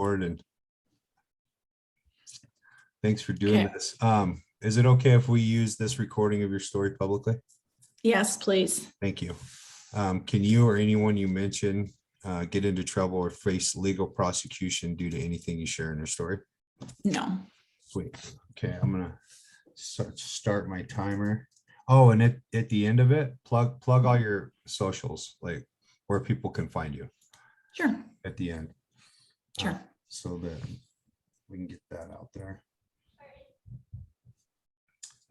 board, and thanks for doing Okay. this. Is it okay if we use this recording of your story publicly? Yes, please. Thank you. Can you or anyone you mention get into trouble or face legal prosecution due to anything you share in your story? No. Sweet. Okay, I'm gonna start my timer. Oh, and at the end of it, plug all your socials, like where people can find you Sure. at the end. Sure. So that we can get that out there.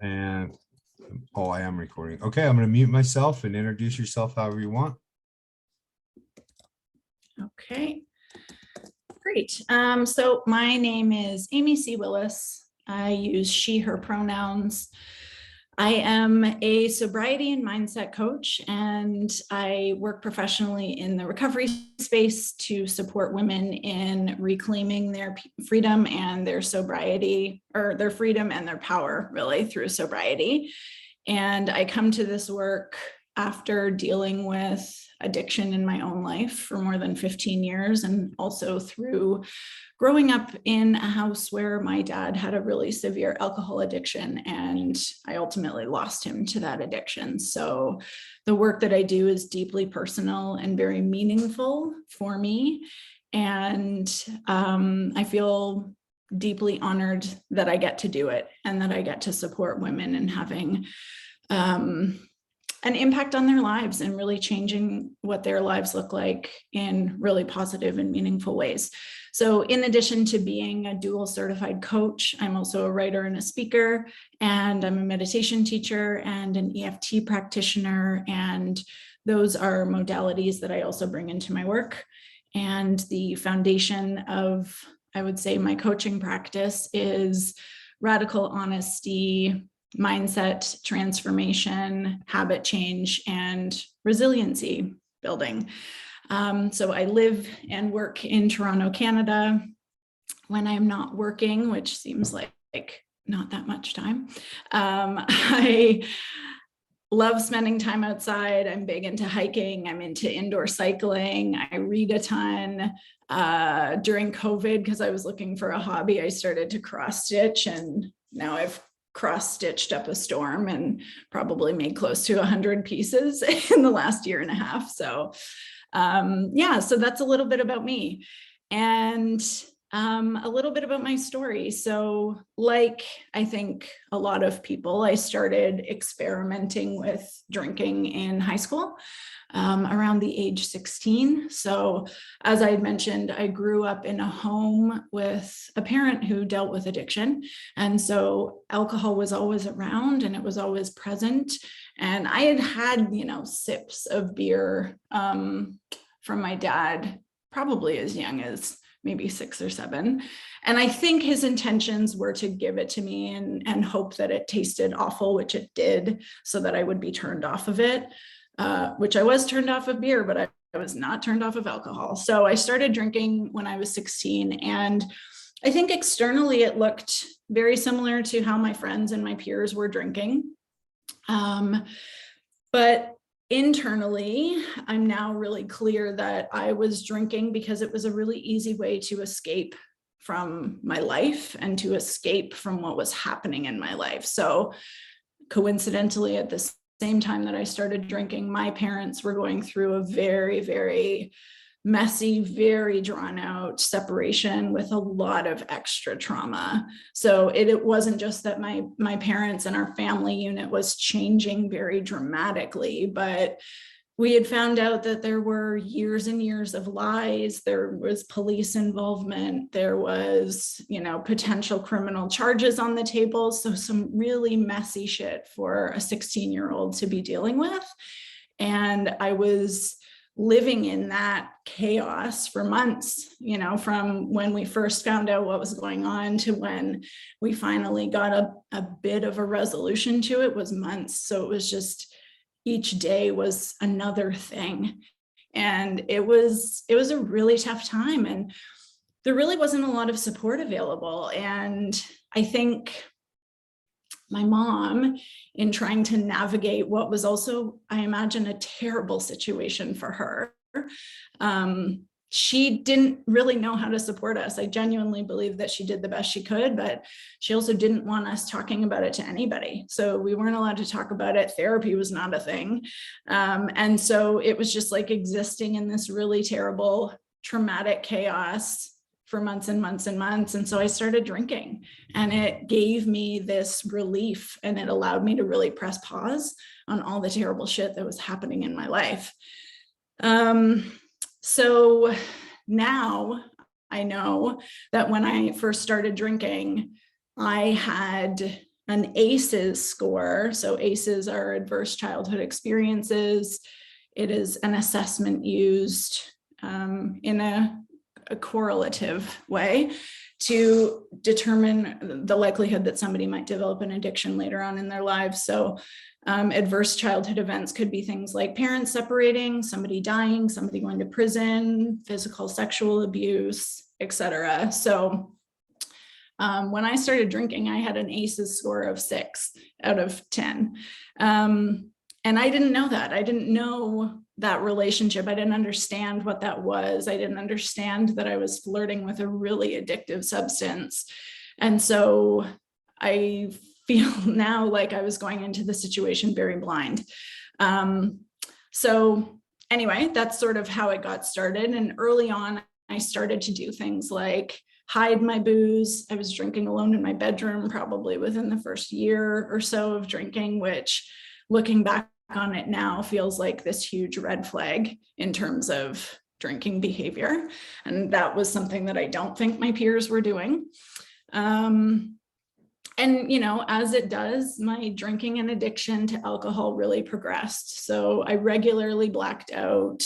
And oh, I am recording. Okay, I'm gonna mute myself and introduce yourself however you want. Okay. Great. So my name is Amy C. Willis. I use she, her pronouns. I am a sobriety and mindset coach, and I work professionally in the recovery space to support women in reclaiming their freedom and their sobriety, or their freedom and their power, really, through sobriety. And I come to this work after dealing with addiction in my own life for more than 15 years, and also through growing up in a house where my dad had a really severe alcohol addiction, and I ultimately lost him to that addiction. So the work that I do is deeply personal and very meaningful for me. And I feel deeply honored that I get to do it and that I get to support women in having an impact on their lives and really changing what their lives look like in really positive and meaningful ways. So in addition to being a dual certified coach, I'm also a writer and a speaker, and I'm a meditation teacher and an EFT practitioner. And those are modalities that I also bring into my work. And the foundation of, I would say, my coaching practice is radical honesty, mindset transformation, habit change, and resiliency building. So I live and work in Toronto, Canada. When I'm not working, which seems like not that much time, I love spending time outside. I'm big into hiking. I'm into indoor cycling. I read a ton. During COVID, because I was looking for a hobby, I started to cross stitch, and now I've cross-stitched up a storm and probably made close to 100 pieces in the last year and a half. So yeah, so that's a little bit about me, and a little bit about my story. So like I think a lot of people, I started experimenting with drinking in high school. Around the age 16. So as I had mentioned, I grew up in a home with a parent who dealt with addiction. And so alcohol was always around and it was always present. And I had, sips of beer from my dad, probably as young as maybe 6 or 7. And I think his intentions were to give it to me and hope that it tasted awful, which it did, so that I would be turned off of it. Which I was turned off of beer, but I was not turned off of alcohol. So I started drinking when I was 16. And I think externally it looked very similar to how my friends and my peers were drinking. But internally, I'm now really clear that I was drinking because it was a really easy way to escape from my life and to escape from what was happening in my life. So coincidentally, at this same time that I started drinking, my parents were going through a very, very messy, very drawn out separation with a lot of extra trauma. So it wasn't just that my parents and our family unit was changing very dramatically, but we had found out that there were years and years of lies. There was police involvement. There was, potential criminal charges on the table. So some really messy shit for a 16-year-old to be dealing with. And I was living in that chaos for months, from when we first found out what was going on to when we finally got a bit of a resolution to it was months. So it was just, each day was another thing. And it was a really tough time. And there really wasn't a lot of support available. And I think my mom, in trying to navigate what was also, I imagine, a terrible situation for her, she didn't really know how to support us. I genuinely believe that she did the best she could, but she also didn't want us talking about it to anybody. So we weren't allowed to talk about it. Therapy was not a thing. And so it was just like existing in this really terrible, traumatic chaos for months and months and months. And so I started drinking, and it gave me this relief, and it allowed me to really press pause on all the terrible shit that was happening in my life. So now I know that when I first started drinking, I had an ACEs score. So ACEs are adverse childhood experiences. It is an assessment used in a correlative way to determine the likelihood that somebody might develop an addiction later on in their lives. So adverse childhood events could be things like parents separating, somebody dying, somebody going to prison, physical, sexual abuse, etc. So when I started drinking, I had an ACEs score of 6 out of 10. And I didn't know that. I didn't know that relationship. I didn't understand what that was. I didn't understand that I was flirting with a really addictive substance. And so I feel now like I was going into the situation very blind. So anyway, that's sort of how it got started. And early on, I started to do things like hide my booze. I was drinking alone in my bedroom, probably within the first year or so of drinking, which, looking back on it now, feels like this huge red flag in terms of drinking behavior. And that was something that I don't think my peers were doing. And, you know, as it does, my drinking and addiction to alcohol really progressed. So I regularly blacked out.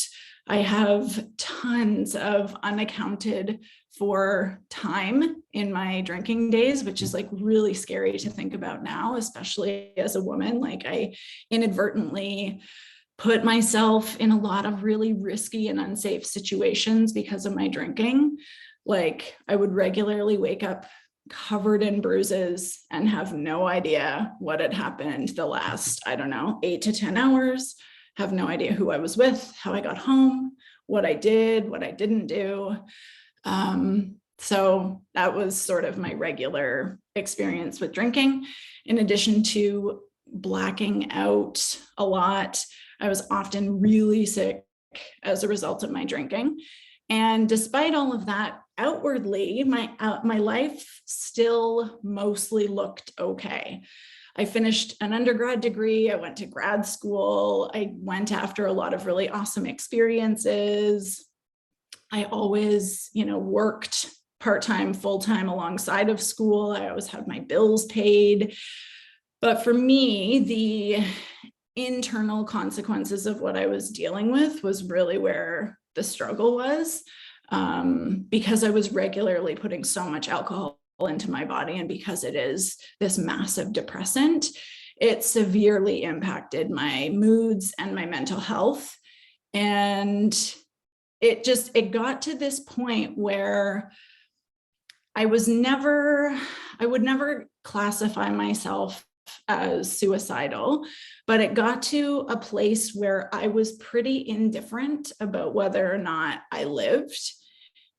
I have tons of unaccounted for time in my drinking days, which is like really scary to think about now, especially as a woman. Like, I inadvertently put myself in a lot of really risky and unsafe situations because of my drinking. Like, I would regularly wake up covered in bruises and have no idea what had happened the last, I don't know, 8 to 10 hours, have no idea who I was with, how I got home, what I did, what I didn't do. So that was sort of my regular experience with drinking. In addition to blacking out a lot, I was often really sick as a result of my drinking. And despite all of that, outwardly, my life still mostly looked okay. I finished an undergrad degree. I went to grad school. I went after a lot of really awesome experiences. I always, worked part-time, full-time alongside of school. I always had my bills paid. But for me, the internal consequences of what I was dealing with was really where the struggle was, because I was regularly putting so much alcohol into my body, and because it is this massive depressant, it severely impacted my moods and my mental health. And it got to this point where I would never classify myself as suicidal, but it got to a place where I was pretty indifferent about whether or not I lived.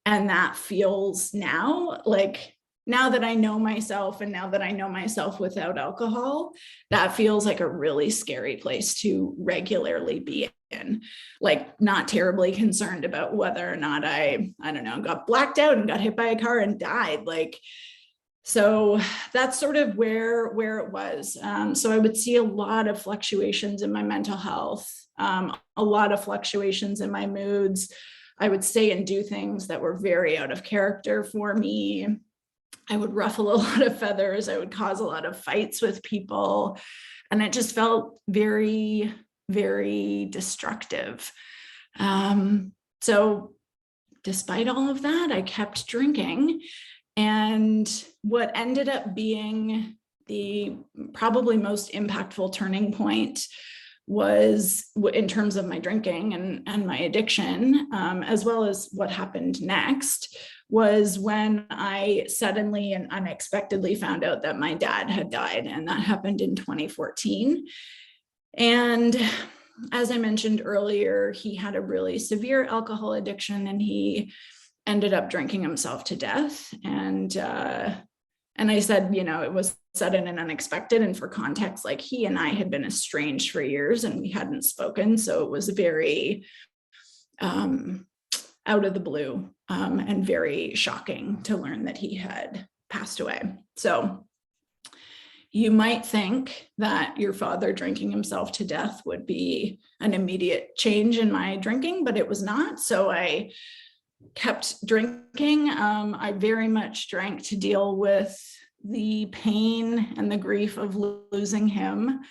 And that feels now, like, now that I know myself, and now that I know myself without alcohol, that feels like a really scary place to regularly be in. Like, not terribly concerned about whether or not I don't know, got blacked out and got hit by a car and died. Like, so that's sort of where it was. So I would see a lot of fluctuations in my mental health, a lot of fluctuations in my moods. I would say and do things that were very out of character for me. I would ruffle a lot of feathers. I would cause a lot of fights with people. And it just felt very, very destructive. So despite all of that, I kept drinking. And what ended up being the probably most impactful turning point was, in terms of my drinking and my addiction, as well as what happened next, was when I suddenly and unexpectedly found out that my dad had died. And that happened in 2014. And as I mentioned earlier, he had a really severe alcohol addiction, and he ended up drinking himself to death. And I said, it was sudden and unexpected. And for context, like, he and I had been estranged for years and we hadn't spoken. So it was very out of the blue, and very shocking to learn that he had passed away. So you might think that your father drinking himself to death would be an immediate change in my drinking, but it was not. So I kept drinking. I very much drank to deal with the pain and the grief of losing him.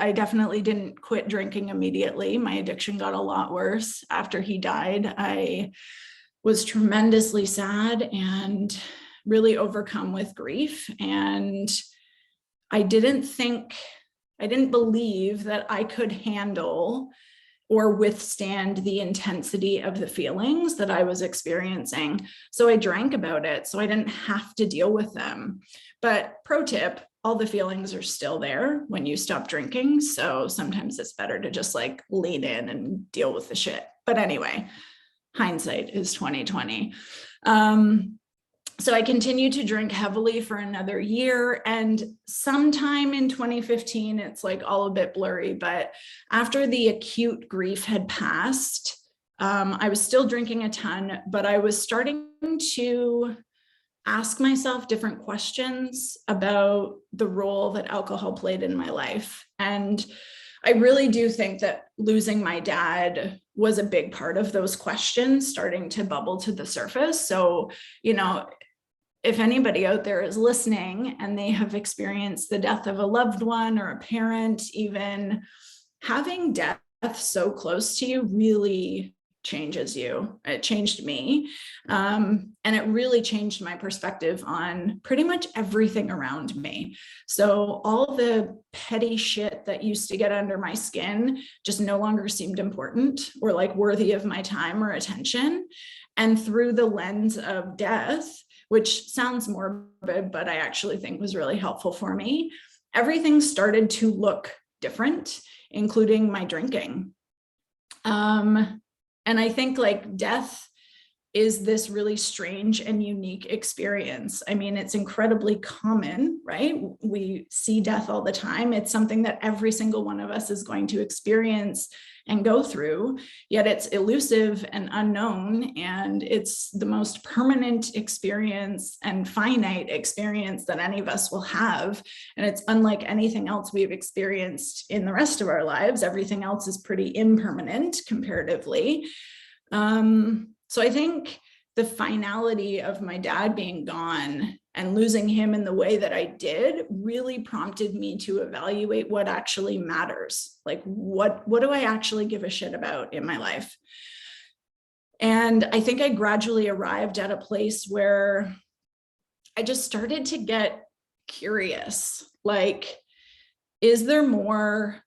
I definitely didn't quit drinking immediately. My addiction got a lot worse after he died. I was tremendously sad and really overcome with grief. And I didn't believe that I could handle or withstand the intensity of the feelings that I was experiencing. So I drank about it so I didn't have to deal with them. But pro tip, all the feelings are still there when you stop drinking. So sometimes it's better to just like lean in and deal with the shit. But anyway, hindsight is 2020. So I continued to drink heavily for another year, and sometime in 2015, it's like all a bit blurry, but after the acute grief had passed, I was still drinking a ton, but I was starting to ask myself different questions about the role that alcohol played in my life. And I really do think that losing my dad was a big part of those questions starting to bubble to the surface. So, if anybody out there is listening and they have experienced the death of a loved one or a parent, even having death so close to you really changes you. It changed me. And it really changed my perspective on pretty much everything around me. So all the petty shit that used to get under my skin just no longer seemed important or like worthy of my time or attention. And through the lens of death, which sounds morbid, but I actually think was really helpful for me, everything started to look different, including my drinking. And I think like death is this really strange and unique experience. I mean, it's incredibly common, right? We see death all the time. It's something that every single one of us is going to experience and go through, yet it's elusive and unknown, and it's the most permanent experience and finite experience that any of us will have. And it's unlike anything else we've experienced in the rest of our lives. Everything else is pretty impermanent comparatively. So I think the finality of my dad being gone and losing him in the way that I did really prompted me to evaluate what actually matters. Like, what do I actually give a shit about in my life? And I think I gradually arrived at a place where I just started to get curious. Like, is there more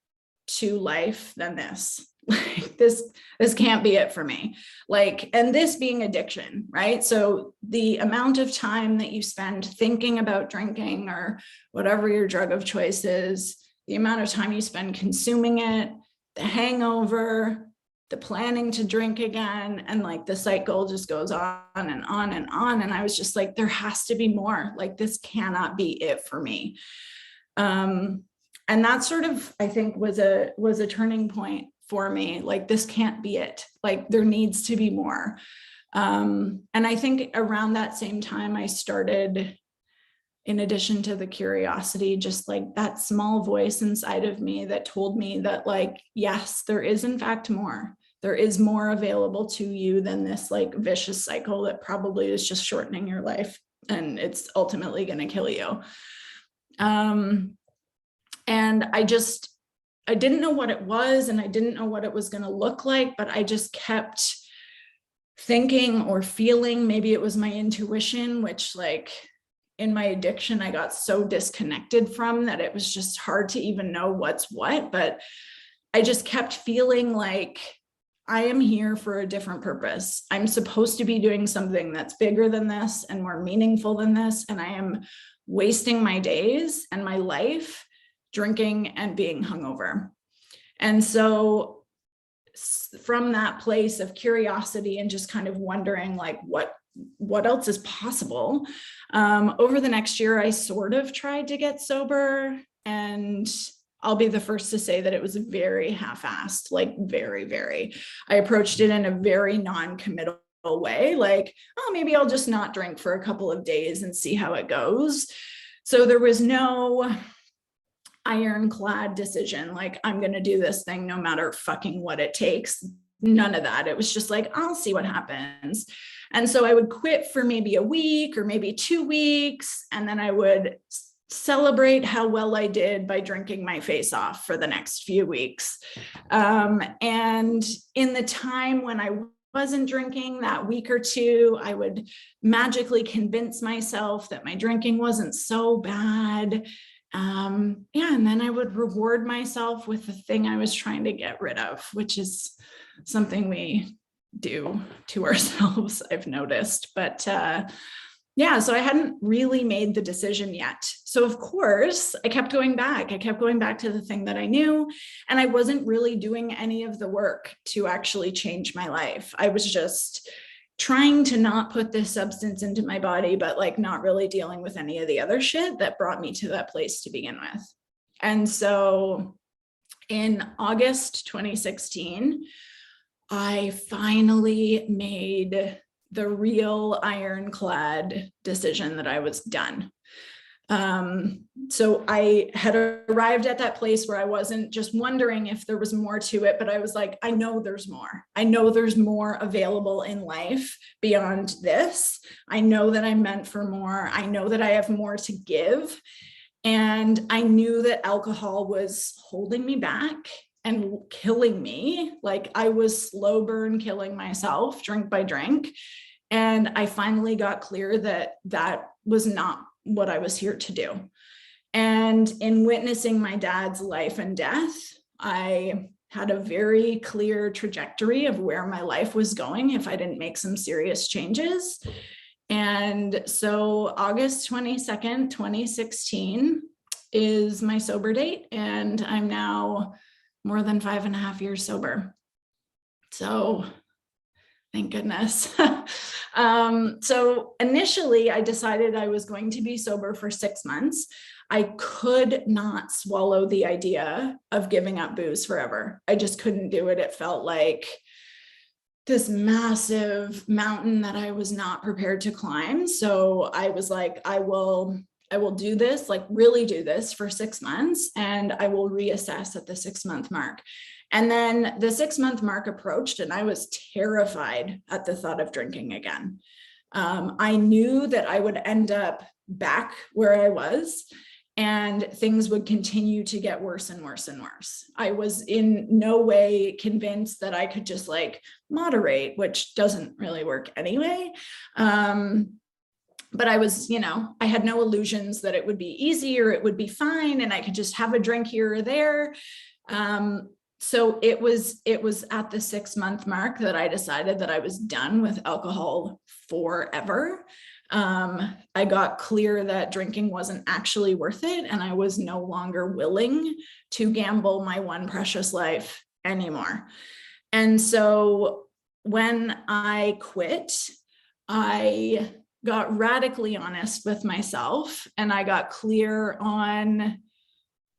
to life than this? Like this can't be it for me. Like, and this being addiction, right? So the amount of time that you spend thinking about drinking or whatever your drug of choice is, the amount of time you spend consuming it, the hangover, the planning to drink again, and like the cycle just goes on and on and on. And I was just like, there has to be more. Like, this cannot be it for me. And that sort of, I think, was a turning point for me. Like, this can't be it. Like, there needs to be more. And I think around that same time, I started, in addition to the curiosity, just like that small voice inside of me that told me that, like, yes, there is in fact more. There is more available to you than this like vicious cycle that probably is just shortening your life, and it's ultimately going to kill you. And I didn't know what it was, and I didn't know what it was going to look like, but I just kept thinking or feeling, maybe it was my intuition, which like in my addiction, I got so disconnected from that it was just hard to even know what's what. But I just kept feeling like I am here for a different purpose. I'm supposed to be doing something that's bigger than this and more meaningful than this. And I am wasting my days and my life drinking and being hungover. And so from that place of curiosity and just kind of wondering like what else is possible, over the next year, I sort of tried to get sober, and I'll be the first to say that it was very half-assed, like very, very. I approached it in a very non-committal way, like, oh, maybe I'll just not drink for a couple of days and see how it goes. So there was no ironclad decision, like, I'm going to do this thing no matter fucking what it takes. None of that. It was just like, I'll see what happens. And so I would quit for maybe a week or maybe 2 weeks, and then I would celebrate how well I did by drinking my face off for the next few weeks. And in the time when I wasn't drinking, that week or two, I would magically convince myself that my drinking wasn't so bad. And then I would reward myself with the thing I was trying to get rid of, which is something we do to ourselves, I've noticed. But so I hadn't really made the decision yet. So of course, I kept going back. I kept going back to the thing that I knew, and I wasn't really doing any of the work to actually change my life. I was just trying to not put this substance into my body, but like not really dealing with any of the other shit that brought me to that place to begin with. And so in August 2016, I finally made the real ironclad decision that I was done. So I had arrived at that place where I wasn't just wondering if there was more to it, but I was like, I know there's more. I know there's more available in life beyond this. I know that I'm meant for more. I know that I have more to give. And I knew that alcohol was holding me back and killing me. Like, I was slow burn killing myself, drink by drink. And I finally got clear that that was not what I was here to do. And in witnessing my dad's life and death, I had a very clear trajectory of where my life was going if I didn't make some serious changes. And so August 22nd, 2016 is my sober date, and I'm now more than 5.5 years sober. So thank goodness. So initially I decided I was going to be sober for 6 months. I could not swallow the idea of giving up booze forever. I just couldn't do it. It felt like this massive mountain that I was not prepared to climb. So I was like, I will do this, like really do this for 6 months, and I will reassess at the 6-month mark. And then the 6-month mark approached, and I was terrified at the thought of drinking again. I knew that I would end up back where I was, and things would continue to get worse and worse and worse. I was in no way convinced that I could just like moderate, which doesn't really work anyway. But I was, I had no illusions that it would be easy or it would be fine and I could just have a drink here or there. So it was at the 6-month mark that I decided that I was done with alcohol forever. I got clear that drinking wasn't actually worth it, and I was no longer willing to gamble my one precious life anymore. And so when I quit, I got radically honest with myself, and I got clear on,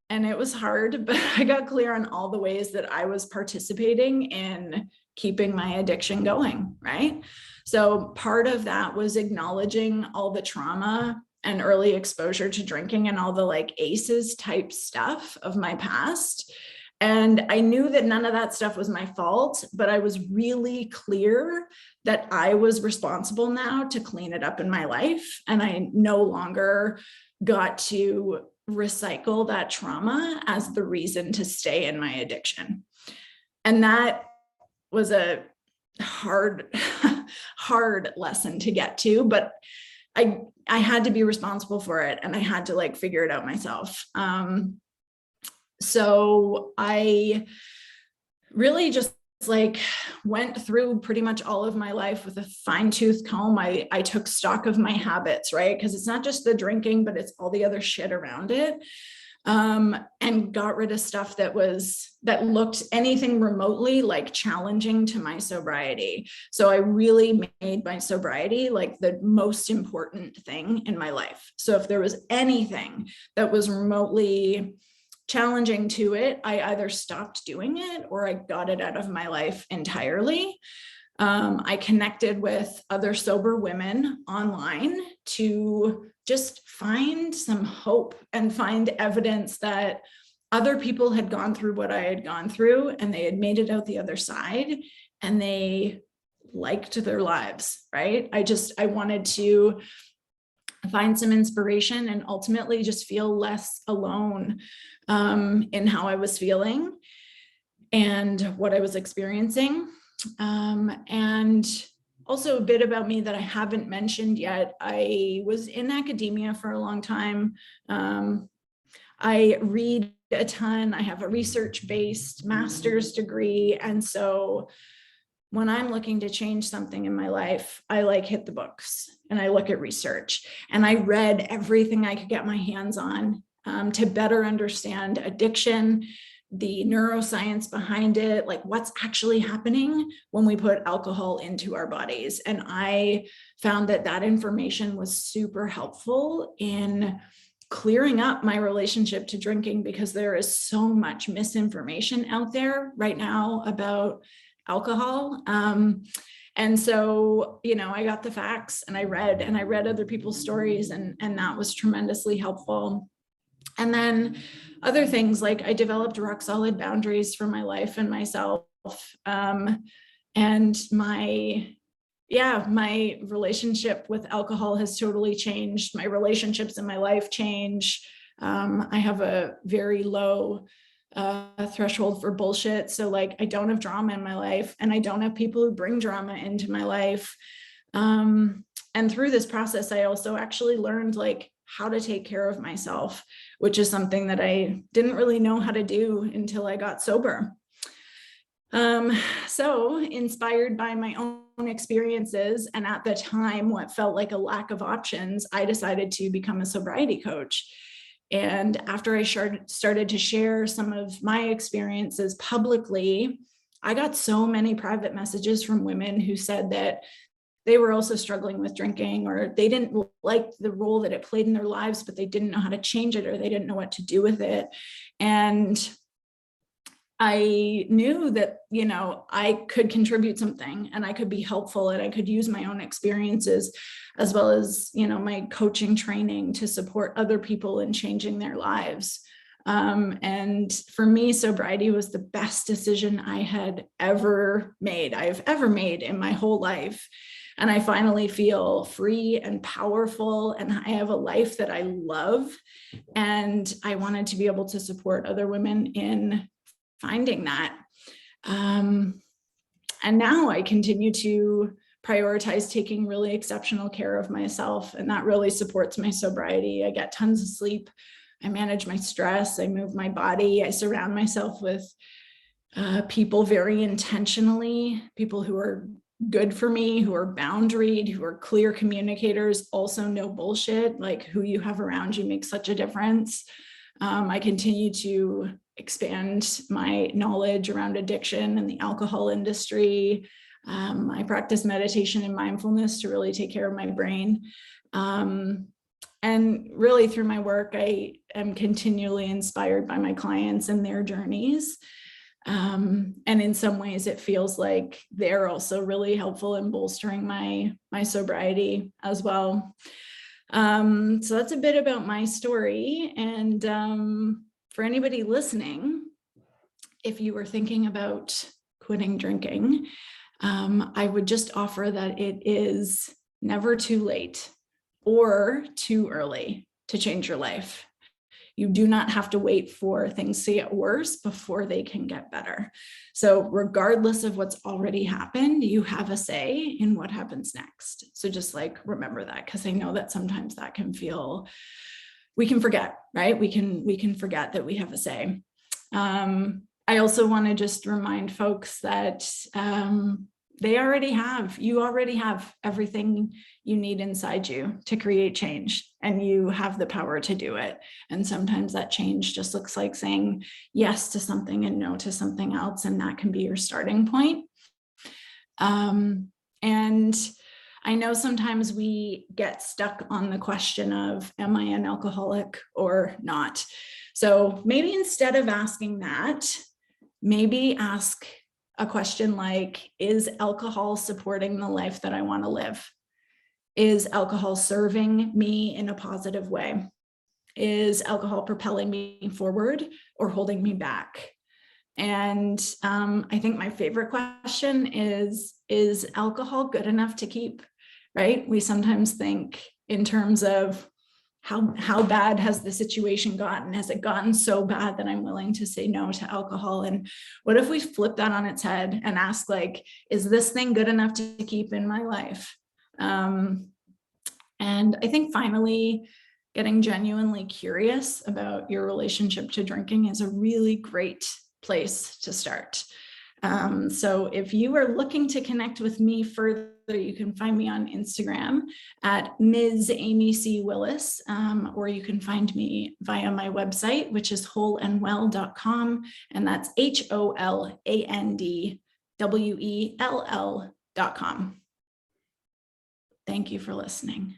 and it was hard, but I got clear on all the ways that I was participating in keeping my addiction going, right? So part of that was acknowledging all the trauma and early exposure to drinking and all the like ACEs type stuff of my past. And I knew that none of that stuff was my fault, but I was really clear that I was responsible now to clean it up in my life. And I no longer got to recycle that trauma as the reason to stay in my addiction. And that was a hard lesson to get to, but I had to be responsible for it, and I had to like figure it out myself. So I really just like went through pretty much all of my life with a fine-tooth comb. I took stock of my habits, right? Because it's not just the drinking, but it's all the other shit around it. and got rid of stuff that looked anything remotely like challenging to my sobriety. So I really made my sobriety like the most important thing in my life. So if there was anything that was remotely challenging to it, I either stopped doing it or I got it out of my life entirely. I connected with other sober women online to just find some hope and find evidence that other people had gone through what I had gone through and they had made it out the other side and they liked their lives, right? I wanted to find some inspiration and ultimately just feel less alone in how I was feeling and what I was experiencing. And also a bit about me that I haven't mentioned yet. I was in academia for a long time. I read a ton. I have a research-based master's degree. And so when I'm looking to change something in my life, I like hit the books and I look at research. And I read everything I could get my hands on to better understand addiction, the neuroscience behind it, like what's actually happening when we put alcohol into our bodies. And I found that information was super helpful in clearing up my relationship to drinking, because there is so much misinformation out there right now about alcohol. And so, I got the facts and I read other people's stories, and that was tremendously helpful. And then other things, like I developed rock solid boundaries for my life and myself. And my relationship with alcohol has totally changed. My relationships in my life change. I have a very low threshold for bullshit. So like, I don't have drama in my life, and I don't have people who bring drama into my life. And through this process, I also actually learned like how to take care of myself, which is something that I didn't really know how to do until I got sober. So inspired by my own experiences, and at the time, what felt like a lack of options, I decided to become a sobriety coach. And after I started to share some of my experiences publicly, I got so many private messages from women who said that they were also struggling with drinking, or they didn't like the role that it played in their lives, but they didn't know how to change it, or they didn't know what to do with it. And I knew that, I could contribute something and I could be helpful, and I could use my own experiences as well as, my coaching training to support other people in changing their lives. And for me, sobriety was the best decision I've ever made in my whole life. And I finally feel free and powerful, and I have a life that I love. And I wanted to be able to support other women in finding that. And now I continue to prioritize taking really exceptional care of myself, and that really supports my sobriety. I get tons of sleep. I manage my stress. I move my body. I surround myself with people very intentionally, people who are good for me, who are boundaried, who are clear communicators, also no bullshit. Like, who you have around you makes such a difference. I continue to expand my knowledge around addiction and the alcohol industry. I practice meditation and mindfulness to really take care of my brain. And really through my work, I am continually inspired by my clients and their journeys. And in some ways it feels like they're also really helpful in bolstering my sobriety as well. So that's a bit about my story. And for anybody listening, if you were thinking about quitting drinking, I would just offer that it is never too late or too early to change your life. You do not have to wait for things to get worse before they can get better. So regardless of what's already happened, you have a say in what happens next. So just like remember that, because I know that sometimes that can feel, we can forget, right? We can forget that we have a say. I also want to just remind folks that They already have, you already have everything you need inside you to create change, and you have the power to do it. And sometimes that change just looks like saying yes to something and no to something else. And that can be your starting point. And I know sometimes we get stuck on the question of, am I an alcoholic or not? So maybe instead of asking that, maybe ask a question like, is alcohol supporting the life that I want to live? Is alcohol serving me in a positive way? Is alcohol propelling me forward or holding me back? And I think my favorite question is alcohol good enough to keep, right? We sometimes think in terms of how bad has the situation gotten? Has it gotten so bad that I'm willing to say no to alcohol? And what if we flip that on its head and ask, like, is this thing good enough to keep in my life? And I think finally, getting genuinely curious about your relationship to drinking is a really great place to start. So if you are looking to connect with me further, you can find me on Instagram at Ms. Amy C. Willis, or you can find me via my website, which is wholeandwell.com, and that's HOLANDWELL.com. Thank you for listening.